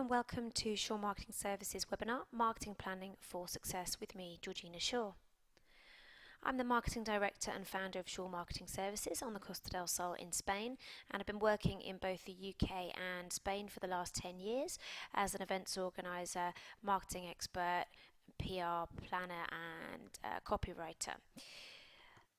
and welcome to Shaw Marketing Services webinar, Marketing Planning for Success with me, Georgina Shaw. I'm the Marketing Director and founder of Shaw Marketing Services on the Costa del Sol in Spain, and I've been working in both the UK and Spain for the last 10 years as an events organiser, marketing expert, PR planner and copywriter.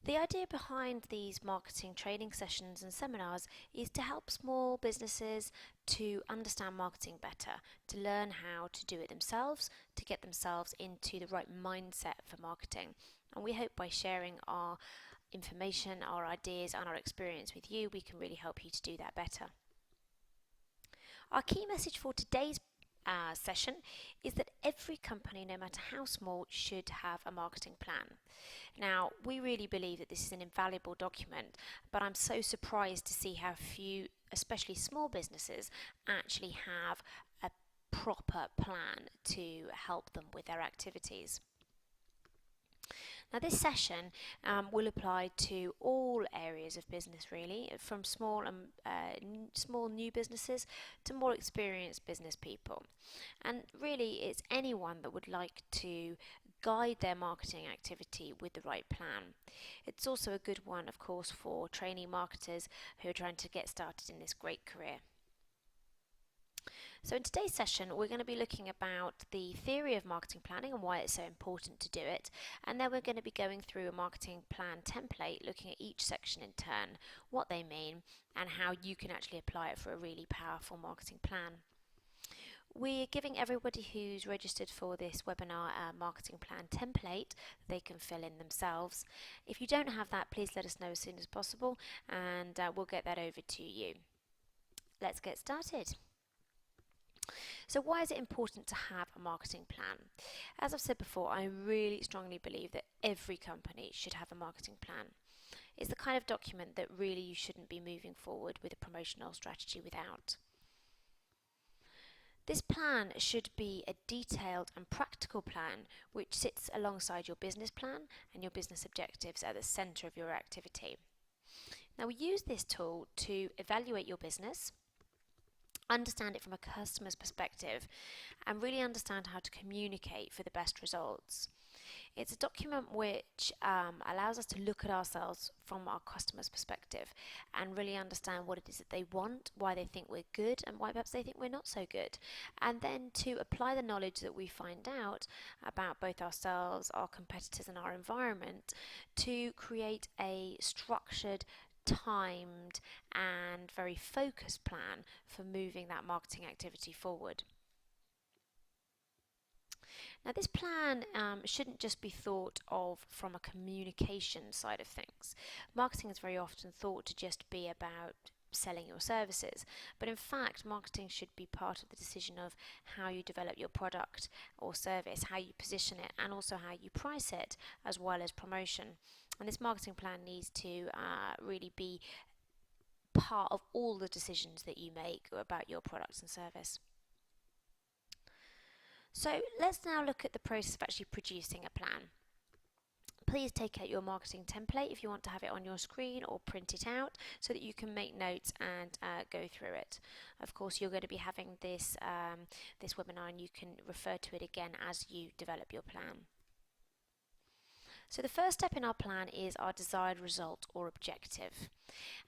The idea behind these marketing training sessions and seminars is to help small businesses to understand marketing better, to learn how to do it themselves, to get themselves into the right mindset for marketing. And we hope by sharing our information, our ideas and our experience with you, we can really help you to do that better. Our key message for today's session is that every company, no matter how small, should have a marketing plan. Now, we really believe that this is an invaluable document, but I'm so surprised to see how few, especially small businesses, actually have a proper plan to help them with their activities. Now, this session will apply to all areas of business, really, from small new businesses to more experienced business people. And really, it's anyone that would like to guide their marketing activity with the right plan. It's also a good one, of course, for trainee marketers who are trying to get started in this great career. So in today's session, we're going to be looking about the theory of marketing planning and why it's so important to do it. And then we're going to be going through a marketing plan template, looking at each section in turn, what they mean, and how you can actually apply it for a really powerful marketing plan. We're giving everybody who's registered for this webinar a marketing plan template that they can fill in themselves. If you don't have that, please let us know as soon as possible and we'll get that over to you. Let's get started. So why is it important to have a marketing plan? As I've said before, I really strongly believe that every company should have a marketing plan. It's the kind of document that really you shouldn't be moving forward with a promotional strategy without. This plan should be a detailed and practical plan which sits alongside your business plan and your business objectives at the centre of your activity. Now, we use this tool to evaluate your business, understand it from a customer's perspective, and really understand how to communicate for the best results. It's a document which allows us to look at ourselves from our customer's perspective and really understand what it is that they want, why they think we're good, and why perhaps they think we're not so good. And then to apply the knowledge that we find out about both ourselves, our competitors, and our environment to create a structured, timed and very focused plan for moving that marketing activity forward. Now, this plan shouldn't just be thought of from a communication side of things. Marketing is very often thought to just be about selling your services, but in fact marketing should be part of the decision of how you develop your product or service, how you position it, and also how you price it, as well as promotion. And this marketing plan needs to really be part of all the decisions that you make about your products and service. So let's now look at the process of actually producing a plan. Please take out your marketing template if you want to have it on your screen, or print it out so that you can make notes and go through it. Of course, you're going to be having this webinar and you can refer to it again as you develop your plan. So the first step in our plan is our desired result or objective.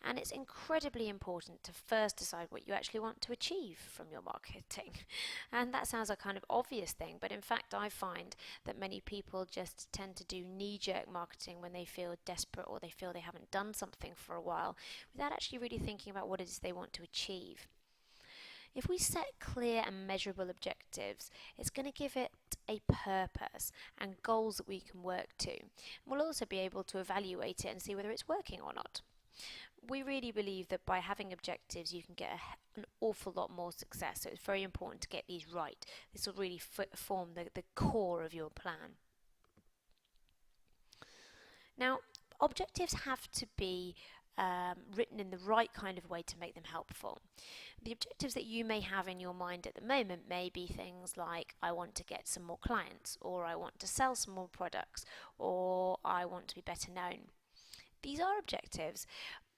And it's incredibly important to first decide what you actually want to achieve from your marketing. And that sounds like a kind of obvious thing, but in fact I find that many people just tend to do knee-jerk marketing when they feel desperate or they feel they haven't done something for a while, without actually really thinking about what it is they want to achieve. If we set clear and measurable objectives, it's going to give it a purpose and goals that we can work to. We'll also be able to evaluate it and see whether it's working or not. We really believe that by having objectives you can get an awful lot more success, so it's very important to get these right. This will really form the core of your plan. Now, objectives have to be written in the right kind of way to make them helpful. The objectives that you may have in your mind at the moment may be things like, I want to get some more clients, or I want to sell some more products, or I want to be better known. These are objectives,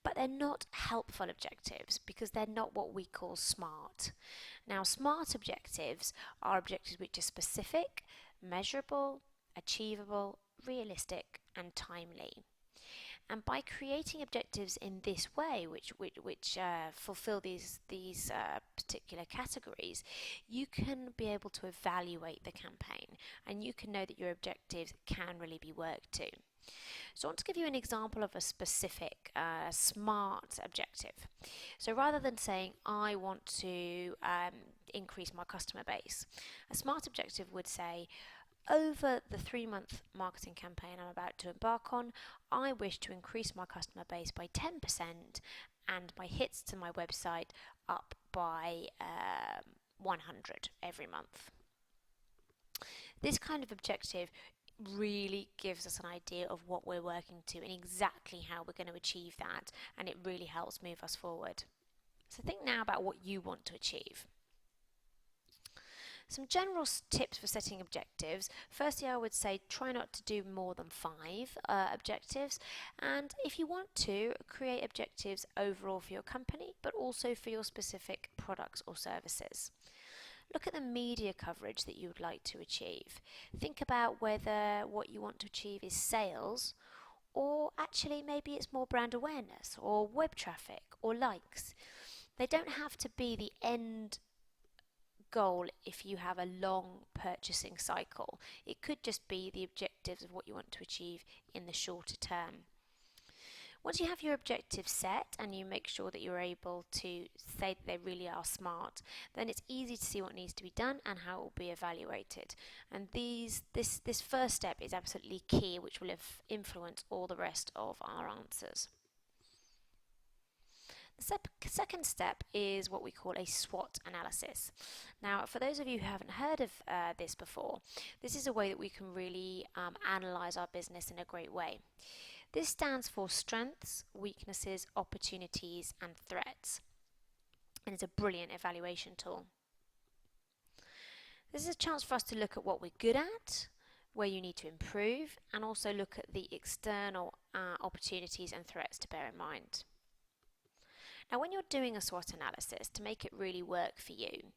but they're not helpful objectives because they're not what we call SMART. Now, SMART objectives are objectives which are specific, measurable, achievable, realistic, and timely. And by creating objectives in this way, which fulfill these particular categories, you can be able to evaluate the campaign, and you can know that your objectives can really be worked to. So I want to give you an example of a specific SMART objective. So rather than saying I want to increase my customer base, a SMART objective would say, over the 3-month marketing campaign I'm about to embark on, I wish to increase my customer base by 10% and my hits to my website up by 100 every month. This kind of objective really gives us an idea of what we're working to and exactly how we're going to achieve that, and it really helps move us forward. So think now about what you want to achieve. Some general tips for setting objectives. Firstly, I would say try not to do more than 5 objectives, and if you want to, create objectives overall for your company but also for your specific products or services. Look at the media coverage that you would like to achieve. Think about whether what you want to achieve is sales, or actually maybe it's more brand awareness or web traffic or likes. They don't have to be the end goal if you have a long purchasing cycle. It could just be the objectives of what you want to achieve in the shorter term. Once you have your objectives set and you make sure that you're able to say that they really are SMART, then it's easy to see what needs to be done and how it will be evaluated. And this first step is absolutely key, which will influence all the rest of our answers. The second step is what we call a SWOT analysis. Now, for those of you who haven't heard of this before, this is a way that we can really analyse our business in a great way. This stands for strengths, weaknesses, opportunities, and threats, and it's a brilliant evaluation tool. This is a chance for us to look at what we're good at, where you need to improve, and also look at the external opportunities and threats to bear in mind. Now, when you're doing a SWOT analysis, to make it really work for you,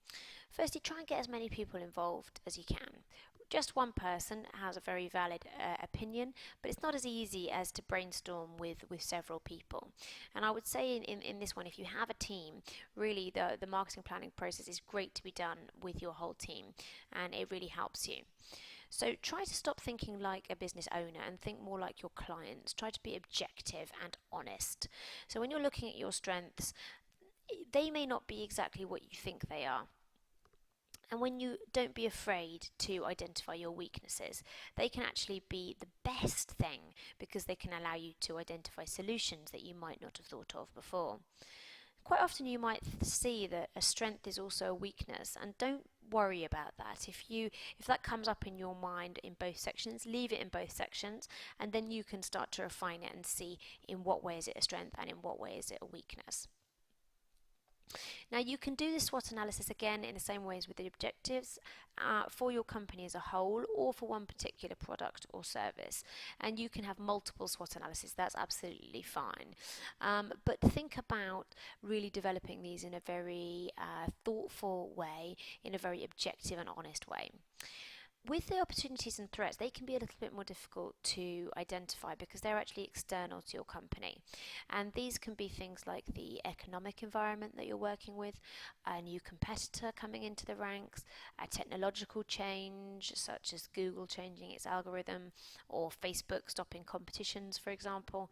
firstly try and get as many people involved as you can. Just one person has a very valid opinion, but it's not as easy as to brainstorm with several people. And I would say in this one, if you have a team, really the marketing planning process is great to be done with your whole team, and it really helps you. So try to stop thinking like a business owner and think more like your clients. Try to be objective and honest. So when you're looking at your strengths, they may not be exactly what you think they are. And when you don't be afraid to identify your weaknesses, they can actually be the best thing because they can allow you to identify solutions that you might not have thought of before. Quite often you might see that a strength is also a weakness, and don't worry about that. If that comes up in your mind in both sections, leave it in both sections, and then you can start to refine it and see in what way is it a strength and in what way is it a weakness. Now, you can do this SWOT analysis again in the same way as with the objectives for your company as a whole or for one particular product or service. And you can have multiple SWOT analysis, that's absolutely fine. But think about really developing these in a very thoughtful way, in a very objective and honest way. With the opportunities and threats, they can be a little bit more difficult to identify because they're actually external to your company. And these can be things like the economic environment that you're working with, a new competitor coming into the ranks, a technological change such as Google changing its algorithm or Facebook stopping competitions, for example.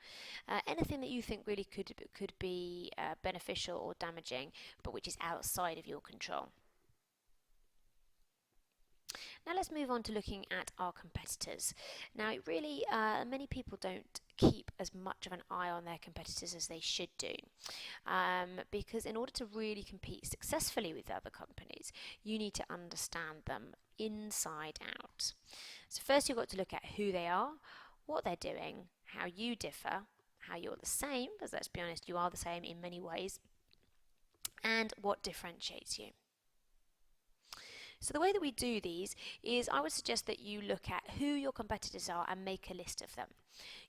Anything that you think really could be beneficial or damaging, but which is outside of your control. Now let's move on to looking at our competitors. Now really many people don't keep as much of an eye on their competitors as they should do, because in order to really compete successfully with other companies, you need to understand them inside out. So first you've got to look at who they are, what they're doing, how you differ, how you're the same, because let's be honest, you are the same in many ways, and what differentiates you. So the way that we do these is I would suggest that you look at who your competitors are and make a list of them.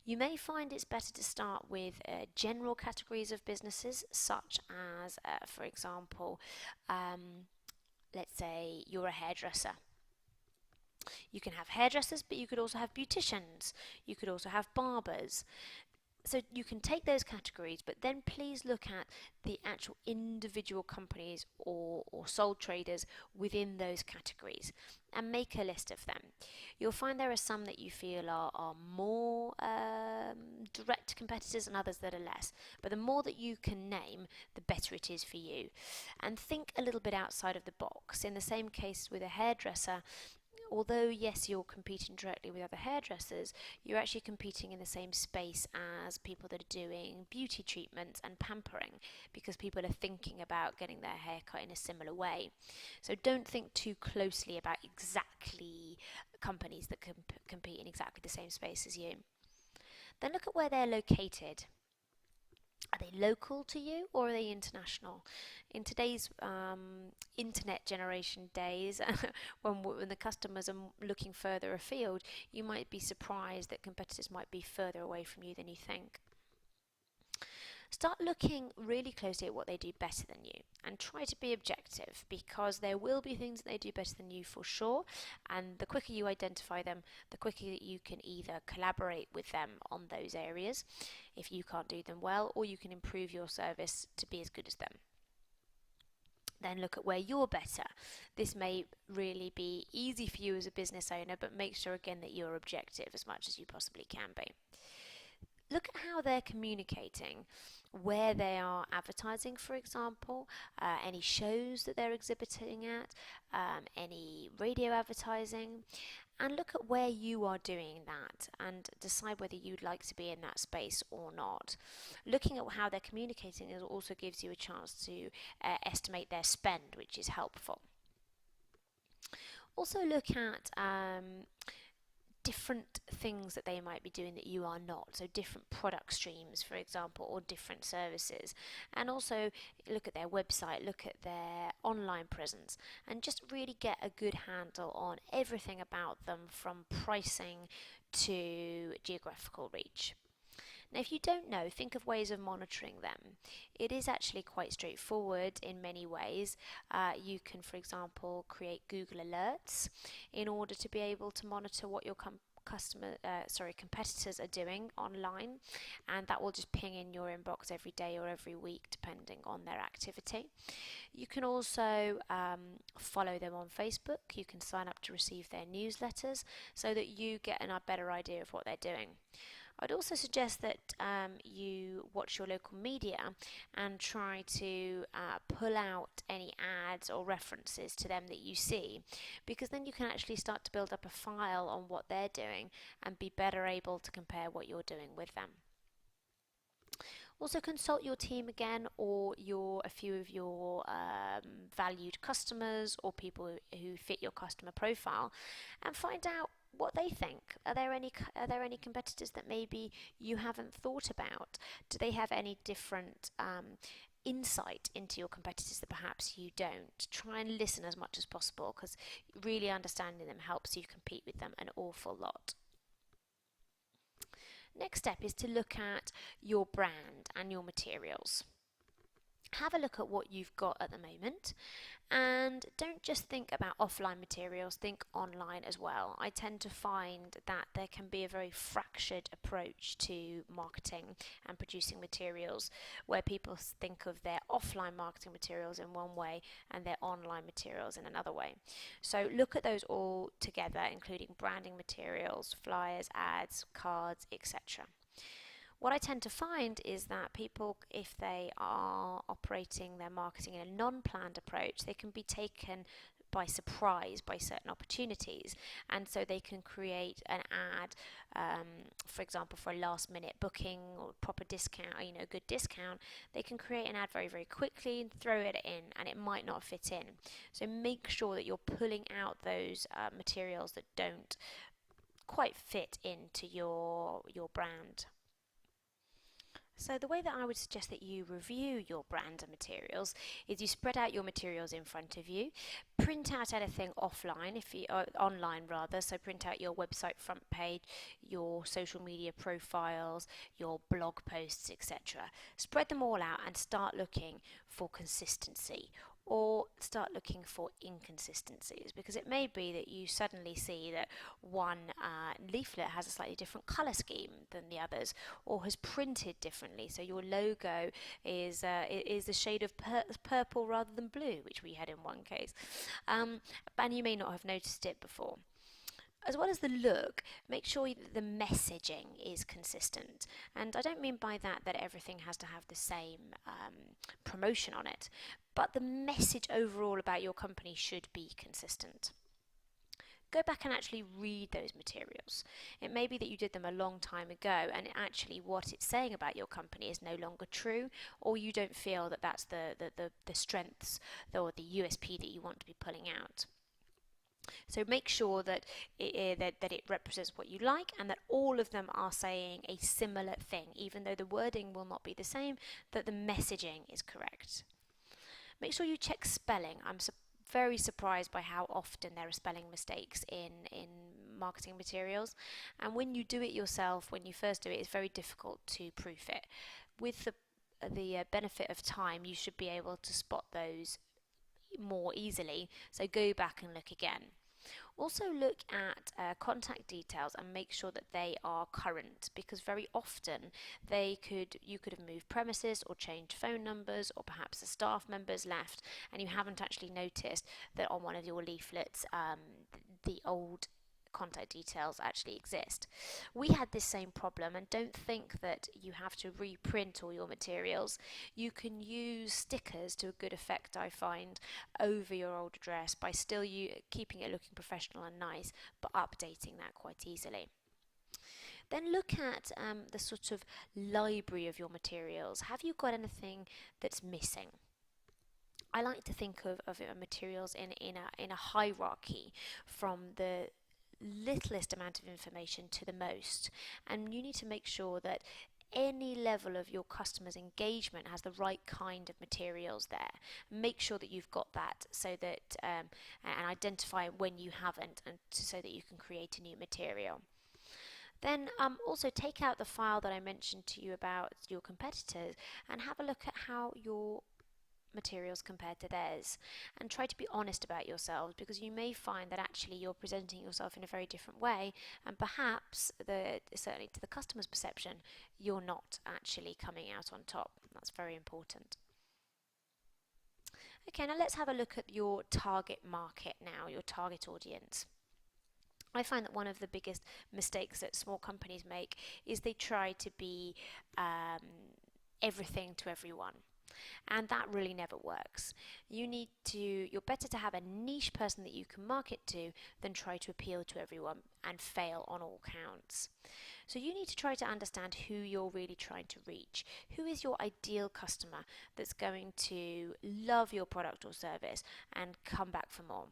You may find it's better to start with general categories of businesses such as, for example, let's say you're a hairdresser. You can have hairdressers, but you could also have beauticians. You could also have barbers. So you can take those categories, but then please look at the actual individual companies or sole traders within those categories and make a list of them. You'll find there are some that you feel are more direct competitors and others that are less. But the more that you can name, the better it is for you. And think a little bit outside of the box. In the same case with a hairdresser, although yes, you're competing directly with other hairdressers, you're actually competing in the same space as people that are doing beauty treatments and pampering, because people are thinking about getting their hair cut in a similar way. So don't think too closely about exactly companies that compete in exactly the same space as you. Then look at where they're located. Are they local to you or are they international? In today's internet generation days, when the customers are looking further afield, you might be surprised that competitors might be further away from you than you think. Start looking really closely at what they do better than you and try to be objective, because there will be things that they do better than you for sure, and the quicker you identify them, the quicker you can either collaborate with them on those areas if you can't do them well, or you can improve your service to be as good as them. Then look at where you're better. This may really be easy for you as a business owner, but make sure again that you're objective as much as you possibly can be. Look at how they're communicating, where they are advertising, for example, any shows that they're exhibiting at, any radio advertising, and look at where you are doing that and decide whether you'd like to be in that space or not. Looking at how they're communicating also gives you a chance to estimate their spend, which is helpful. Also look at different things that they might be doing that you are not, so different product streams, for example, or different services. And also look at their website, look at their online presence, and just really get a good handle on everything about them, from pricing to geographical reach. Now, if you don't know, think of ways of monitoring them. It is actually quite straightforward in many ways. You can, for example, create Google Alerts in order to be able to monitor what your competitors are doing online, and that will just ping in your inbox every day or every week depending on their activity. You can also follow them on Facebook. You can sign up to receive their newsletters so that you get a better idea of what they're doing. I'd also suggest that you watch your local media and try to pull out any ads or references to them that you see, because then you can actually start to build up a file on what they're doing and be better able to compare what you're doing with them. Also consult your team again, or a few of your valued customers or people who fit your customer profile, and find out what they think. Are there any competitors that maybe you haven't thought about? Do they have any different insight into your competitors that perhaps you don't? Try and listen as much as possible, because really understanding them helps you compete with them an awful lot. Next step is to look at your brand and your materials. Have a look at what you've got at the moment, and don't just think about offline materials, think online as well. I tend to find that there can be a very fractured approach to marketing and producing materials, where people think of their offline marketing materials in one way and their online materials in another way. So look at those all together, including branding materials, flyers, ads, cards, etc. What I tend to find is that people, if they are operating their marketing in a non-planned approach, they can be taken by surprise by certain opportunities, and so they can create an ad, for example, for a last-minute booking or proper discount, a good discount. They can create an ad very, very quickly and throw it in, and it might not fit in. So make sure that you're pulling out those materials that don't quite fit into your brand. So the way that I would suggest that you review your brand and materials is you spread out your materials in front of you, print out anything offline, online rather, so print out your website front page, your social media profiles, your blog posts, etc. Spread them all out and start looking for consistency. or start looking for inconsistencies, because it may be that you suddenly see that one leaflet has a slightly different colour scheme than the others, or has printed differently. So your logo is a shade of purple rather than blue, which we had in one case, and you may not have noticed it before. As well as the look, make sure that the messaging is consistent. And I don't mean by that that everything has to have the same promotion on it, but the message overall about your company should be consistent. Go back and actually read those materials. It may be that you did them a long time ago, and actually what it's saying about your company is no longer true, or you don't feel that that's the strengths or the USP that you want to be pulling out. So make sure that it represents what you like, and that all of them are saying a similar thing, even though the wording will not be the same, that the messaging is correct. Make sure you check spelling. I'm very surprised by how often there are spelling mistakes in marketing materials, and when you do it yourself, when you first do it, it's very difficult to proof it. With the benefit of time, you should be able to spot those more easily, so go back and look again. Also look at contact details and make sure that they are current, because very often you could have moved premises or changed phone numbers, or perhaps the staff members left and you haven't actually noticed that on one of your leaflets the old contact details actually exist. We had this same problem, and don't think that you have to reprint all your materials. You can use stickers to a good effect, I find, over your old address by still keeping it looking professional and nice, but updating that quite easily. Then look at the sort of library of your materials. Have you got anything that's missing? I like to think of materials in a hierarchy from the littlest amount of information to the most, and you need to make sure that any level of your customers' engagement has the right kind of materials there. Make sure that you've got that, so that and identify when you haven't, and so that you can create a new material. Then also take out the file that I mentioned to you about your competitors and have a look at how your materials compared to theirs, and try to be honest about yourselves, because you may find that actually you're presenting yourself in a very different way, and perhaps certainly to the customer's perception, you're not actually coming out on top. That's very important. Okay, now let's have a look at your target market now, your target audience. I find that one of the biggest mistakes that small companies make is they try to be everything to everyone. And that really never works. You're better to have a niche person that you can market to than try to appeal to everyone and fail on all counts. So you need to try to understand who you're really trying to reach. Who is your ideal customer that's going to love your product or service and come back for more?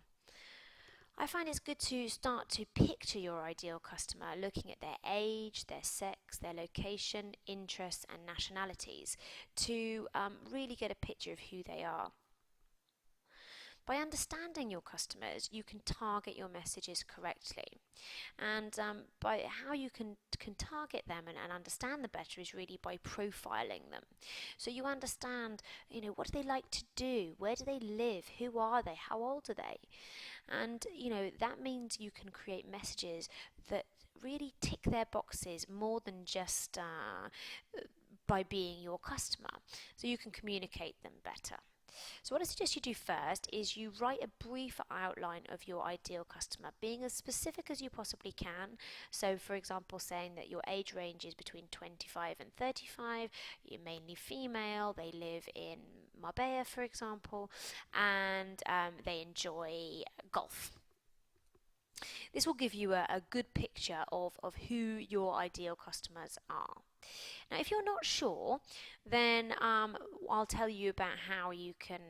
I find it's good to start to picture your ideal customer, looking at their age, their sex, their location, interests and nationalities, to really get a picture of who they are. By understanding your customers, you can target your messages correctly. And by how you can target them and understand them better is really by profiling them. So you understand, what do they like to do? Where do they live? Who are they? How old are they? And that means you can create messages that really tick their boxes more than just by being your customer. So you can communicate them better. So what I suggest you do first is you write a brief outline of your ideal customer, being as specific as you possibly can. So for example, saying that your age range is between 25 and 35, you're mainly female, they live in Marbella, for example, and they enjoy golf. This will give you a good picture of who your ideal customers are. Now, if you're not sure, then I'll tell you about how you can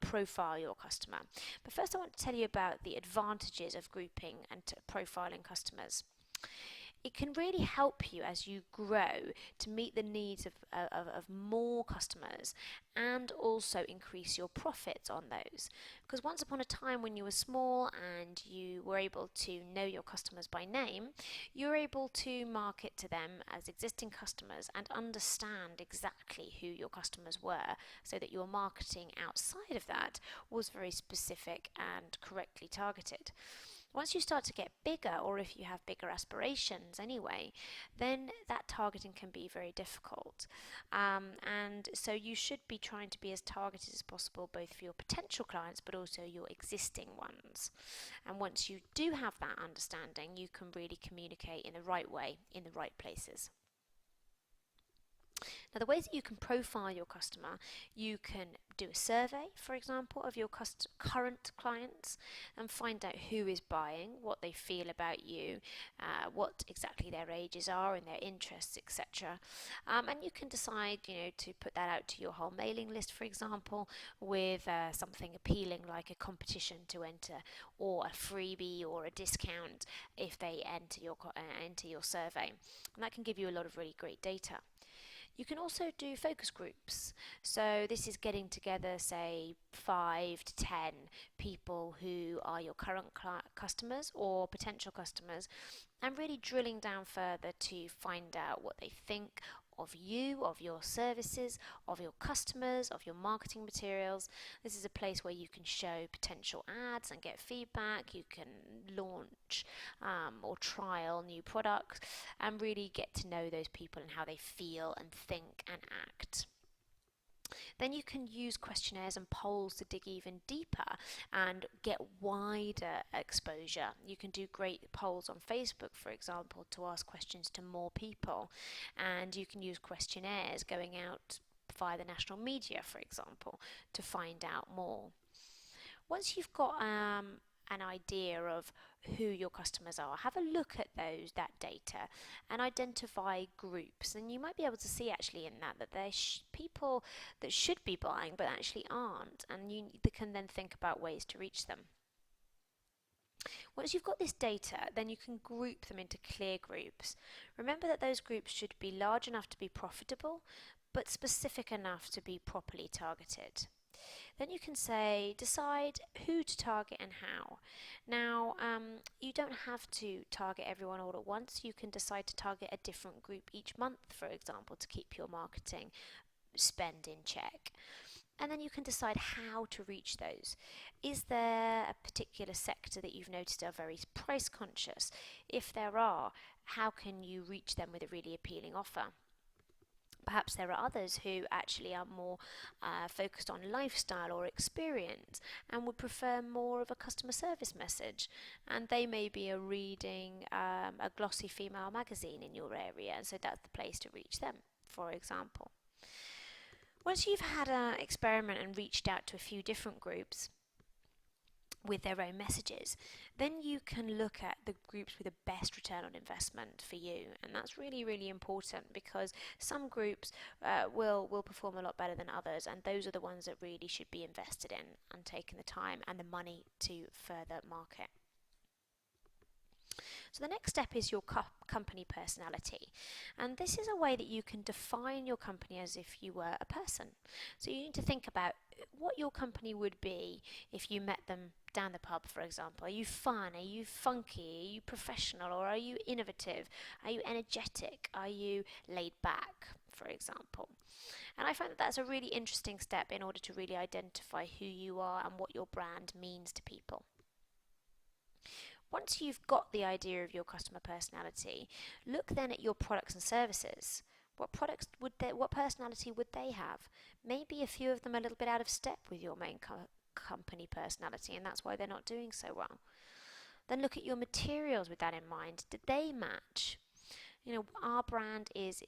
profile your customer. But first I want to tell you about the advantages of grouping and profiling customers. It can really help you as you grow to meet the needs of more customers and also increase your profits on those. Because once upon a time, when you were small and you were able to know your customers by name, you were able to market to them as existing customers and understand exactly who your customers were, so that your marketing outside of that was very specific and correctly targeted. Once you start to get bigger, or if you have bigger aspirations anyway, then that targeting can be very difficult. And so you should be trying to be as targeted as possible, both for your potential clients but also your existing ones. And once you do have that understanding, you can really communicate in the right way, in the right places. Now, the ways that you can profile your customer, you can do a survey, for example, of your current clients and find out who is buying, what they feel about you, what exactly their ages are and their interests, etc. And you can decide, to put that out to your whole mailing list, for example, with something appealing like a competition to enter, or a freebie or a discount if they enter your survey. And that can give you a lot of really great data. You can also do focus groups. So this is getting together, say, 5 to 10 people who are your current customers or potential customers, and really drilling down further to find out what they think of you, of your services, of your customers, of your marketing materials. This is a place where you can show potential ads and get feedback. You can launch or trial new products and really get to know those people and how they feel and think and act. Then you can use questionnaires and polls to dig even deeper and get wider exposure. You can do great polls on Facebook, for example, to ask questions to more people. And you can use questionnaires going out via the national media, for example, to find out more. Once you've got an idea of who your customers are, have a look at that data and identify groups, and you might be able to see actually in that there's people that should be buying but actually aren't, and you can then think about ways to reach them. Once you've got this data, then you can group them into clear groups. Remember that those groups should be large enough to be profitable but specific enough to be properly targeted. Then you can decide who to target and how. Now, you don't have to target everyone all at once. You can decide to target a different group each month, for example, to keep your marketing spend in check. And then you can decide how to reach those. Is there a particular sector that you've noticed are very price conscious? If there are, how can you reach them with a really appealing offer? Perhaps there are others who actually are more focused on lifestyle or experience and would prefer more of a customer service message, and they may be reading a glossy female magazine in your area, and so that's the place to reach them, for example. Once you've had an experiment and reached out to a few different groups with their own messages, then you can look at the groups with the best return on investment for you, and that's really, really important, because some groups will perform a lot better than others, and those are the ones that really should be invested in and taking the time and the money to further market. So the next step is your company personality, and this is a way that you can define your company as if you were a person. So you need to think about what your company would be if you met them down the pub, for example. Are you fun? Are you funky? Are you professional? Or are you innovative? Are you energetic? Are you laid back, for example? And I find that that's a really interesting step in order to really identify who you are and what your brand means to people. Once you've got the idea of your customer personality, look then at your products and services. What personality would they have? Maybe a few of them are a little bit out of step with your main company personality, and that's why they're not doing so well. Then look at your materials with that in mind. Did they match? Our brand is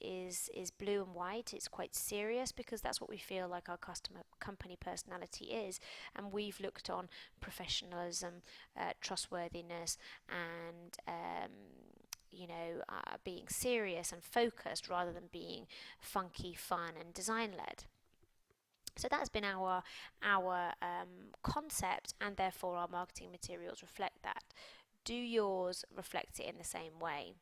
blue and white. It's quite serious because that's what we feel like our company personality is, and we've looked on professionalism, trustworthiness, and being serious and focused rather than being funky, fun, and design-led. So that's been our concept, and therefore our marketing materials reflect that. Do yours reflect it in the same way?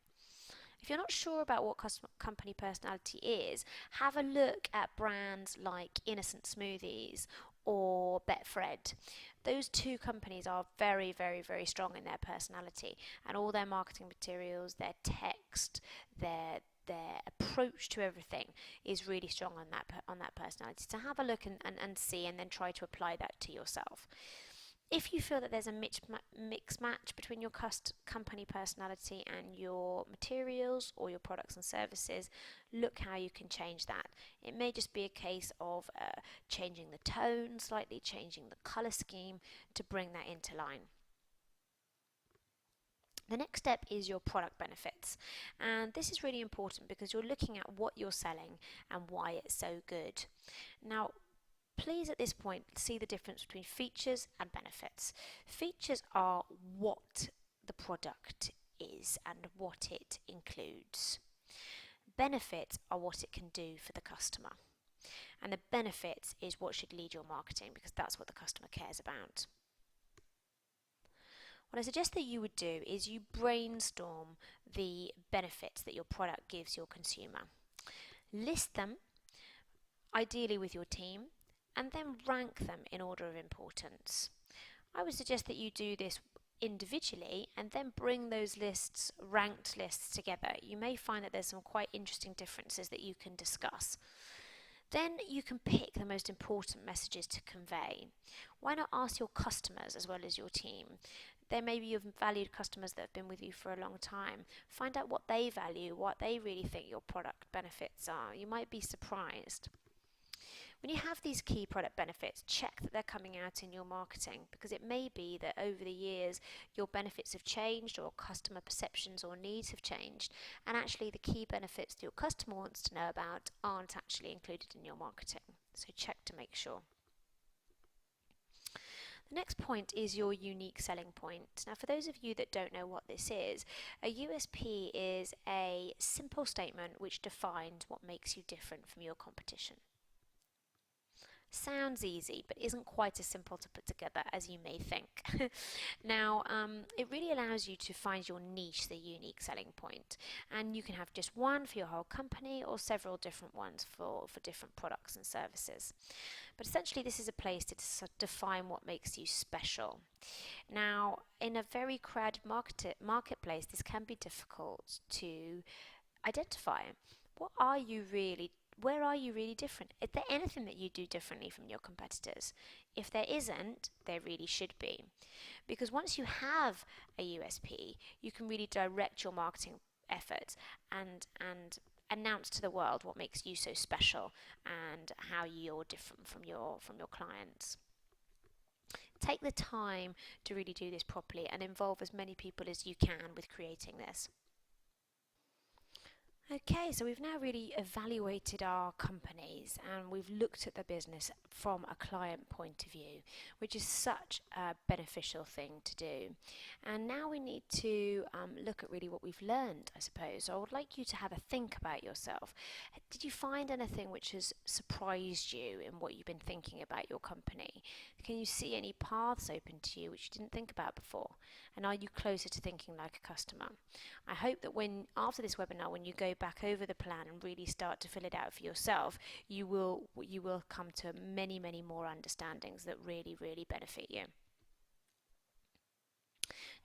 If you're not sure about what company personality is, have a look at brands like Innocent Smoothies or Betfred. Those two companies are very, very, very strong in their personality, and all their marketing materials, their text, their approach to everything is really strong on that personality. So have a look and see, and then try to apply that to yourself. If you feel that there's a mix match between your company personality and your materials or your products and services, look how you can change that. It may just be a case of changing the tone slightly, changing the colour scheme to bring that into line. The next step is your product benefits, and this is really important because you're looking at what you're selling and why it's so good. Now, please at this point see the difference between features and benefits. Features are what the product is and what it includes. Benefits are what it can do for the customer. And the benefits is what should lead your marketing, because that's what the customer cares about. What I suggest that you would do is you brainstorm the benefits that your product gives your consumer. List them, ideally with your team, and then rank them in order of importance. I would suggest that you do this individually and then bring those ranked lists together. You may find that there's some quite interesting differences that you can discuss. Then you can pick the most important messages to convey. Why not ask your customers as well as your team? There may be your valued customers that have been with you for a long time. Find out what they value, what they really think your product benefits are. You might be surprised. When you have these key product benefits, check that they're coming out in your marketing, because it may be that over the years your benefits have changed, or customer perceptions or needs have changed, and actually the key benefits that your customer wants to know about aren't actually included in your marketing. So check to make sure. The next point is your unique selling point. Now, for those of you that don't know what this is, a USP is a simple statement which defines what makes you different from your competition. Sounds easy, but isn't quite as simple to put together as you may think. Now, it really allows you to find your niche, the unique selling point, and you can have just one for your whole company or several different ones for different products and services. But essentially, this is a place to define what makes you special. Now, in a very crowded marketplace, this can be difficult to identify. Where are you really different? Is there anything that you do differently from your competitors? If there isn't, there really should be. Because once you have a USP, you can really direct your marketing efforts and announce to the world what makes you so special and how you're different from your clients. Take the time to really do this properly and involve as many people as you can with creating this. Okay, so we've now really evaluated our companies and we've looked at the business from a client point of view, which is such a beneficial thing to do. And now we need to look at really what we've learned, I suppose. So I would like you to have a think about yourself. Did you find anything which has surprised you in what you've been thinking about your company? Can you see any paths open to you which you didn't think about before? And are you closer to thinking like a customer? I hope that after this webinar, when you go back over the plan and really start to fill it out for yourself, you will come to many more understandings that really benefit you.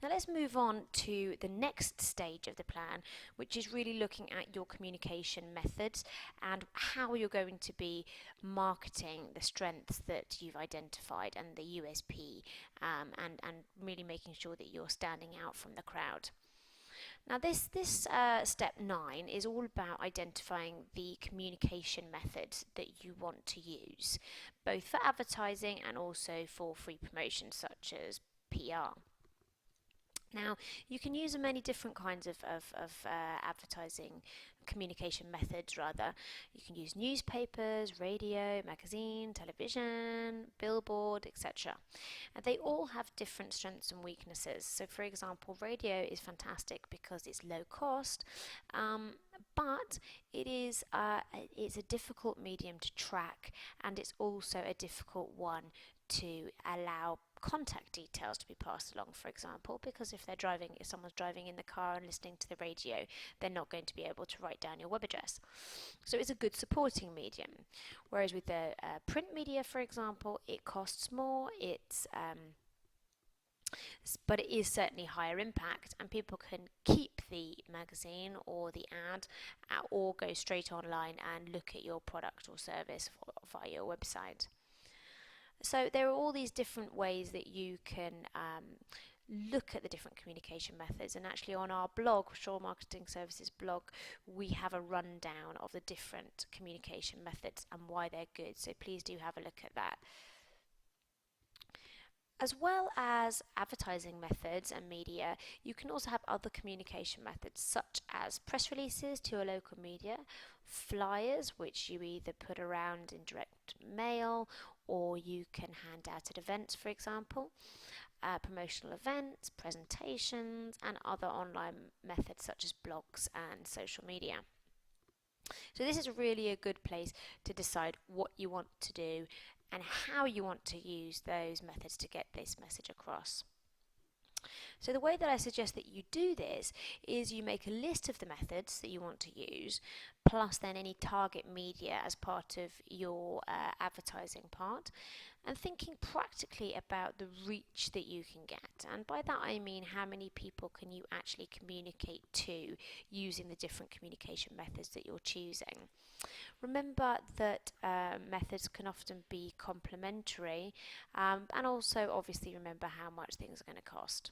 Now let's move on to the next stage of the plan, which is really looking at your communication methods and how you're going to be marketing the strengths that you've identified and the USP, and really making sure that you're standing out from the crowd. Now this step 9 is all about identifying the communication methods that you want to use, both for advertising and also for free promotions such as PR. Now, you can use many different kinds of advertising communication methods rather. You can use newspapers, radio, magazine, television, billboard, etc. And they all have different strengths and weaknesses. So for example, radio is fantastic because it's low cost, but it's a difficult medium to track, and it's also a difficult one to allow contact details to be passed along, for example, because if someone's driving in the car and listening to the radio, they're not going to be able to write down your web address. So it's a good supporting medium. Whereas with the print media, for example, it costs more, but it is certainly higher impact, and people can keep the magazine or the ad or go straight online and look at your product or service via your website. So there are all these different ways that you can look at the different communication methods, and actually on our blog, Shaw Marketing Services blog, we have a rundown of the different communication methods and why they're good, so please do have a look at that. As well as advertising methods and media, you can also have other communication methods such as press releases to a local media, flyers which you either put around in direct mail or you can hand out at events, for example, promotional events, presentations, and other online methods such as blogs and social media. So this is really a good place to decide what you want to do and how you want to use those methods to get this message across. So the way that I suggest that you do this is you make a list of the methods that you want to use, plus then any target media as part of your advertising part, and thinking practically about the reach that you can get. And by that I mean how many people can you actually communicate to using the different communication methods that you're choosing. Remember that methods can often be complementary, and also obviously remember how much things are going to cost.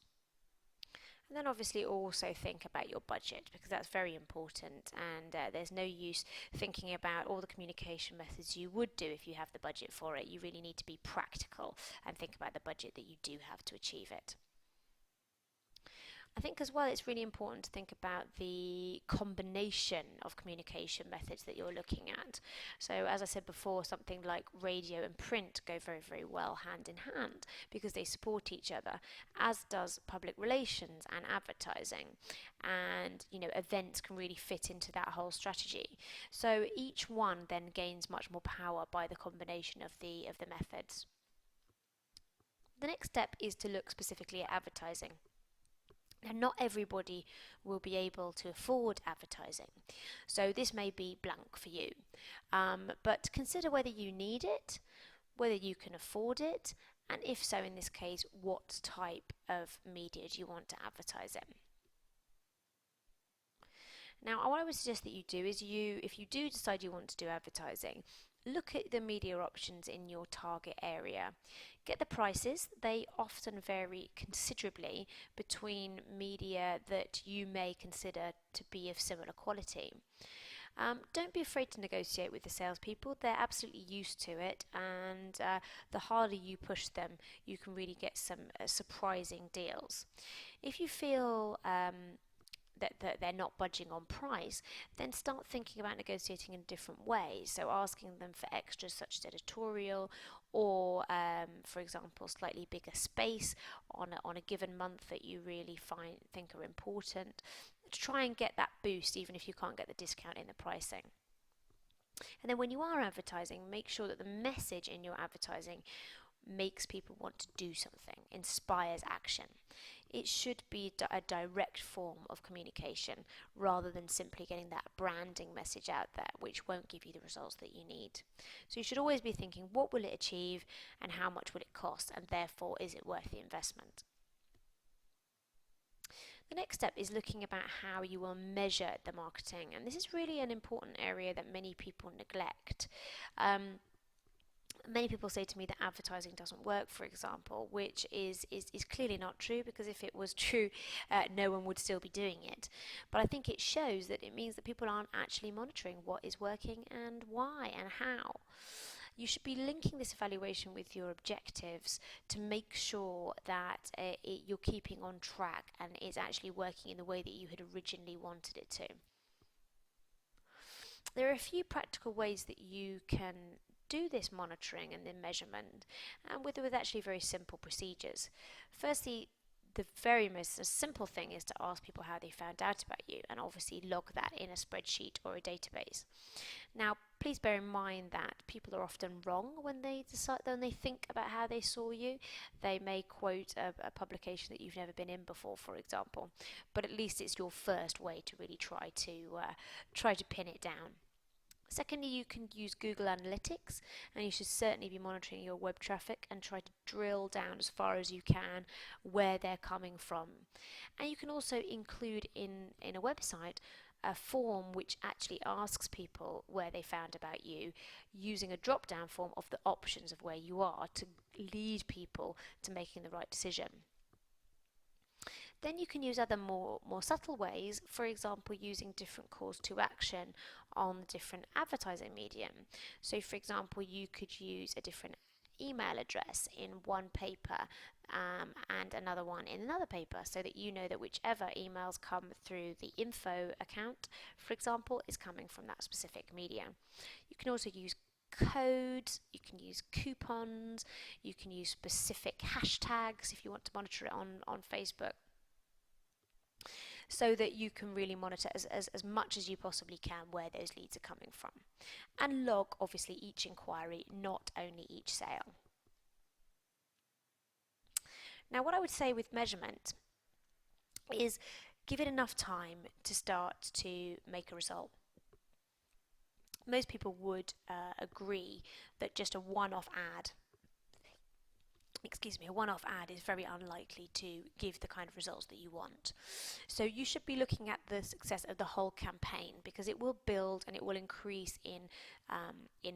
And then obviously also think about your budget, because that's very important, and there's no use thinking about all the communication methods you would do if you have the budget for it. You really need to be practical and think about the budget that you do have to achieve it. I think as well it's really important to think about the combination of communication methods that you're looking at. So as I said before, something like radio and print go very, very well hand in hand because they support each other, as does public relations and advertising. And events can really fit into that whole strategy. So each one then gains much more power by the combination of the methods. The next step is to look specifically at advertising. Now, not everybody will be able to afford advertising, so this may be blank for you, but consider whether you need it, whether you can afford it, and if so, in this case, what type of media do you want to advertise in. Now, what I would suggest that you do is if you do decide you want to do advertising, look at the media options in your target area. Get the prices. They often vary considerably between media that you may consider to be of similar quality. Don't be afraid to negotiate with the salespeople. They're absolutely used to it, and the harder you push them, you can really get some surprising deals. If you feel that they're not budging on price, then start thinking about negotiating in a different way. So asking them for extras such as editorial, or for example slightly bigger space on a given month that you really think are important, to try and get that boost even if you can't get the discount in the pricing. And then when you are advertising, make sure that the message in your advertising makes people want to do something, inspires action. It should be a direct form of communication rather than simply getting that branding message out there, which won't give you the results that you need. So you should always be thinking, what will it achieve and how much will it cost, and therefore is it worth the investment? The next step is looking about how you will measure the marketing, and this is really an important area that many people neglect. Many people say to me that advertising doesn't work, for example, which is clearly not true, because if it was true, no one would still be doing it. But I think it shows that it means that people aren't actually monitoring what is working and why and how. You should be linking this evaluation with your objectives to make sure that you're keeping on track and it's actually working in the way that you had originally wanted it to. There are a few practical ways that you can do this monitoring and the measurement, and with actually very simple procedures. Firstly, the very most simple thing is to ask people how they found out about you, and obviously log that in a spreadsheet or a database. Now, please bear in mind that people are often wrong when they think about how they saw you. They may quote a publication that you've never been in before, for example, but at least it's your first way to really try to pin it down. Secondly, you can use Google Analytics, and you should certainly be monitoring your web traffic and try to drill down as far as you can where they're coming from. And you can also include in a website a form which actually asks people where they found about you, using a drop down form of the options of where you are to lead people to making the right decision. Then you can use other more subtle ways, for example, using different calls to action on different advertising medium. So, for example, you could use a different email address in one paper and another one in another paper, so that you know that whichever emails come through the info account, for example, is coming from that specific media. You can also use codes, you can use coupons, you can use specific hashtags if you want to monitor it on Facebook, so that you can really monitor as much as you possibly can where those leads are coming from. And log, obviously, each inquiry, not only each sale. Now, what I would say with measurement is give it enough time to start to make a result. Most people would agree that just a one-off ad is very unlikely to give the kind of results that you want. So you should be looking at the success of the whole campaign, because it will build and it will increase in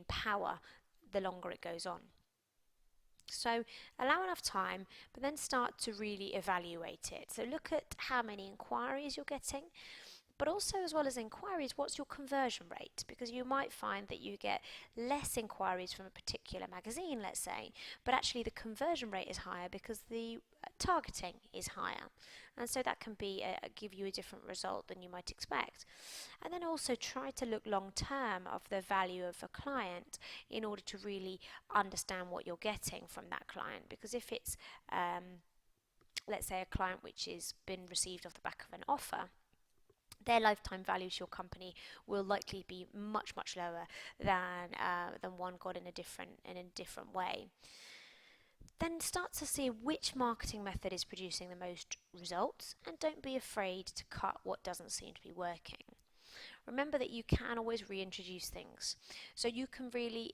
power the longer it goes on. So allow enough time, but then start to really evaluate it. So look at how many inquiries you're getting, but also, as well as inquiries, what's your conversion rate? Because you might find that you get less inquiries from a particular magazine, let's say, but actually the conversion rate is higher because the targeting is higher. And so that can give you a different result than you might expect. And then also try to look long term of the value of a client in order to really understand what you're getting from that client. Because if it's, let's say, a client which has been received off the back of an offer, their lifetime value to your company will likely be much lower than one got in a different way. Then start to see which marketing method is producing the most results, and don't be afraid to cut what doesn't seem to be working. Remember that you can always reintroduce things, so you can really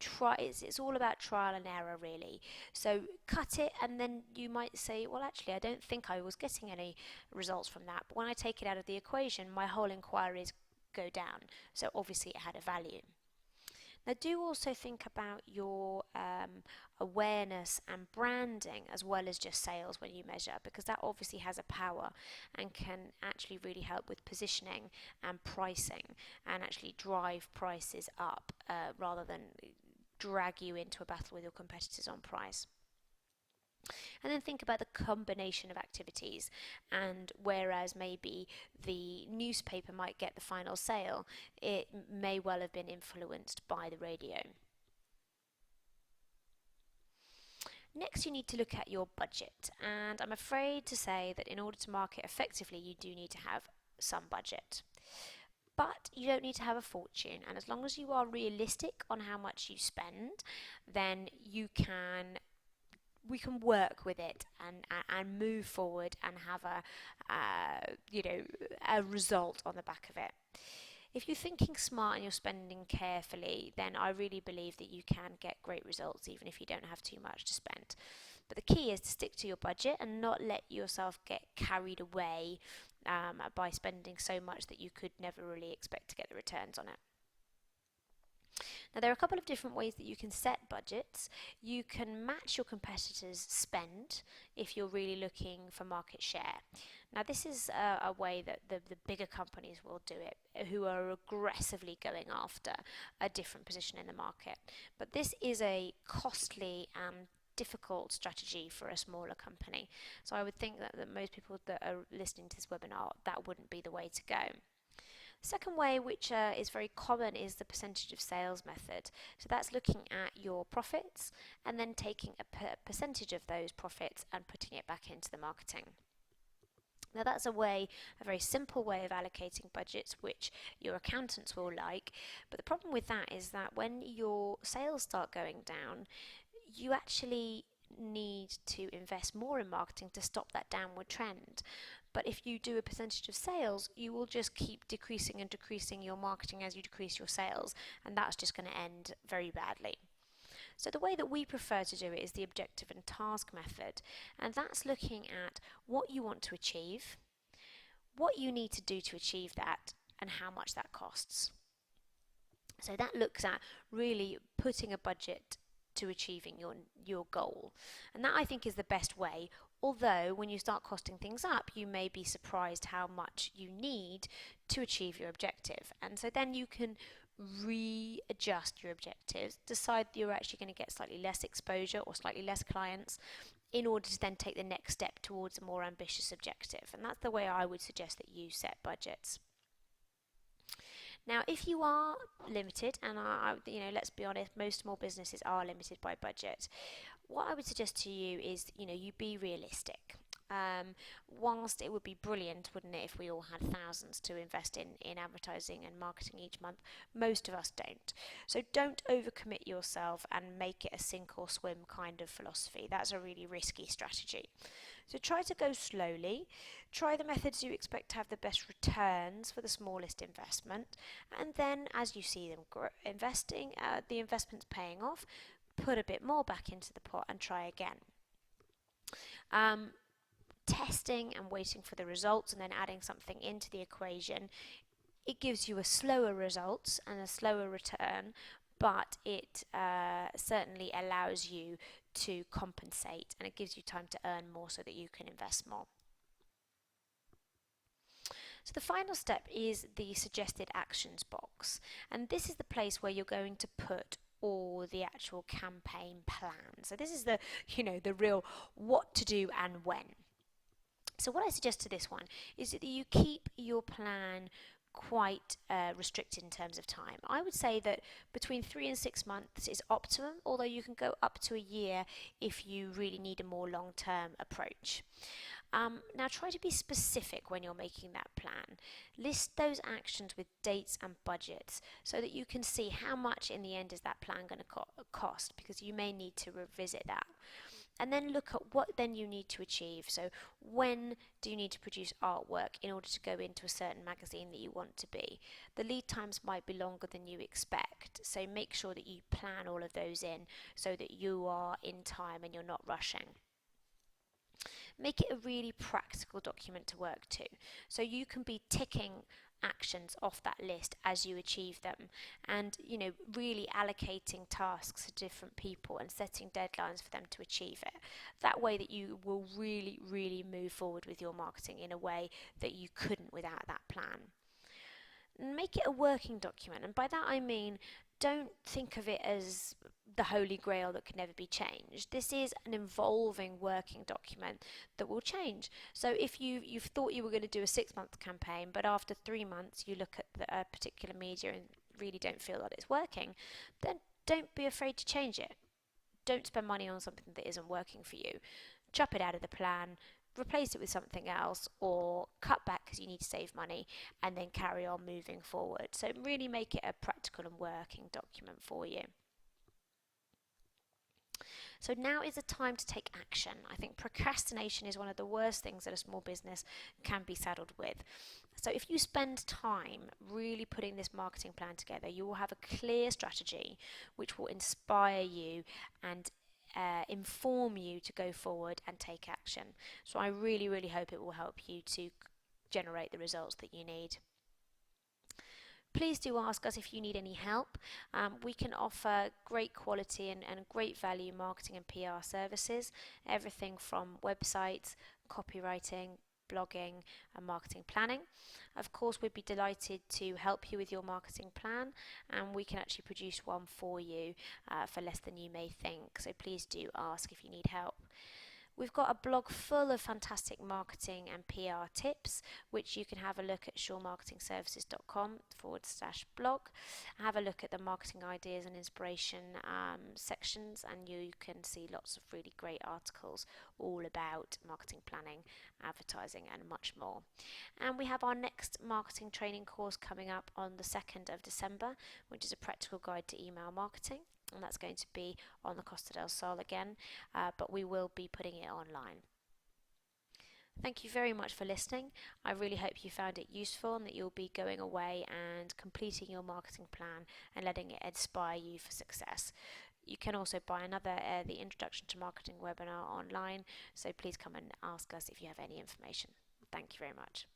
try. It's all about trial and error, really. So cut it, and then you might say, well, actually, I don't think I was getting any results from that, but when I take it out of the equation, my whole inquiries go down, so obviously it had a value. Now, do also think about your awareness and branding as well as just sales when you measure, because that obviously has a power and can actually really help with positioning and pricing, and actually drive prices up rather than drag you into a battle with your competitors on price. And then think about the combination of activities, and whereas maybe the newspaper might get the final sale, it may well have been influenced by the radio. Next, you need to look at your budget, and I'm afraid to say that in order to market effectively, you do need to have some budget. But you don't need to have a fortune, and as long as you are realistic on how much you spend, then we can work with it and move forward and have a result on the back of it. If you're thinking smart and you're spending carefully, then I really believe that you can get great results even if you don't have too much to spend. But the key is to stick to your budget and not let yourself get carried away by spending so much that you could never really expect to get the returns on it. Now, there are a couple of different ways that you can set budgets. You can match your competitors' spend if you're really looking for market share. Now, this is a way that the bigger companies will do it, who are aggressively going after a different position in the market. But this is a costly and difficult strategy for a smaller company. So I would think that most people that are listening to this webinar, that wouldn't be the way to go. Second way, which is very common, is the percentage of sales method. So that's looking at your profits and then taking a percentage of those profits and putting it back into the marketing. Now that's a very simple way of allocating budgets which your accountants will like, but the problem with that is that when your sales start going down, you actually need to invest more in marketing to stop that downward trend. But if you do a percentage of sales, you will just keep decreasing and decreasing your marketing as you decrease your sales, and that's just going to end very badly. So the way that we prefer to do it is the objective and task method, and that's looking at what you want to achieve, what you need to do to achieve that, and how much that costs. So that looks at really putting a budget to achieving your goal, and that I think is the best way. Although when you start costing things up, you may be surprised how much you need to achieve your objective, and so then you can readjust your objectives, decide that you're actually going to get slightly less exposure or slightly less clients in order to then take the next step towards a more ambitious objective. And that's the way I would suggest that you set budgets. Now, if you are limited, and let's be honest, most small businesses are limited by budget, what I would suggest to you is, you be realistic. Whilst it would be brilliant, wouldn't it, if we all had thousands to invest in advertising and marketing each month, most of us don't. So don't overcommit yourself and make it a sink or swim kind of philosophy. That's a really risky strategy. So try to go slowly, try the methods you expect to have the best returns for the smallest investment, and then as you see them investing, the investment's paying off, put a bit more back into the pot and try again. Testing and waiting for the results and then adding something into the equation, it gives you a slower results and a slower return, but it certainly allows you to compensate, and it gives you time to earn more so that you can invest more. So the final step is the suggested actions box, and this is the place where you're going to put all the actual campaign plan. So this is the real what to do and when. So what I suggest to this one is that you keep your plan quite restricted in terms of time. I would say that between 3 and 6 months is optimum, although you can go up to a year if you really need a more long-term approach. Now try to be specific when you're making that plan. List those actions with dates and budgets so that you can see how much in the end is that plan going to cost, because you may need to revisit that. And then look at what then you need to achieve. So when do you need to produce artwork in order to go into a certain magazine that you want to be? The lead times might be longer than you expect, so make sure that you plan all of those in so that you are in time and you're not rushing. Make it a really practical document to work to, so you can be ticking actions off that list as you achieve them, and really allocating tasks to different people and setting deadlines for them to achieve it. That way that you will really move forward with your marketing in a way that you couldn't without that plan. Make it a working document, and by that I mean don't think of it as the holy grail that can never be changed. This is an evolving working document that will change. So if you've thought you were going to do a 6-month campaign, but after 3 months you look at a particular media and really don't feel that it's working, then don't be afraid to change it. Don't spend money on something that isn't working for you. Chop it out of the plan, replace it with something else, or cut back because you need to save money, and then carry on moving forward. So really make it a practical and working document for you. So now is the time to take action. I think procrastination is one of the worst things that a small business can be saddled with. So if you spend time really putting this marketing plan together, you will have a clear strategy which will inspire you and inform you to go forward and take action. So I really hope it will help you to generate the results that you need. Please do ask us if you need any help. We can offer great quality and great value marketing and PR services, everything from websites, copywriting, blogging and marketing planning. Of course, we'd be delighted to help you with your marketing plan, and we can actually produce one for you for less than you may think. So please do ask if you need help. We've got a blog full of fantastic marketing and PR tips, which you can have a look at suremarketingservices.com/blog. Have a look at the marketing ideas and inspiration sections, and you can see lots of really great articles all about marketing planning, advertising, and much more. And we have our next marketing training course coming up on the 2nd of December, which is a practical guide to email marketing, and that's going to be on the Costa del Sol again, but we will be putting it online. Thank you very much for listening. I really hope you found it useful and that you'll be going away and completing your marketing plan and letting it inspire you for success. You can also buy another the Introduction to Marketing webinar online, so please come and ask us if you have any information. Thank you very much.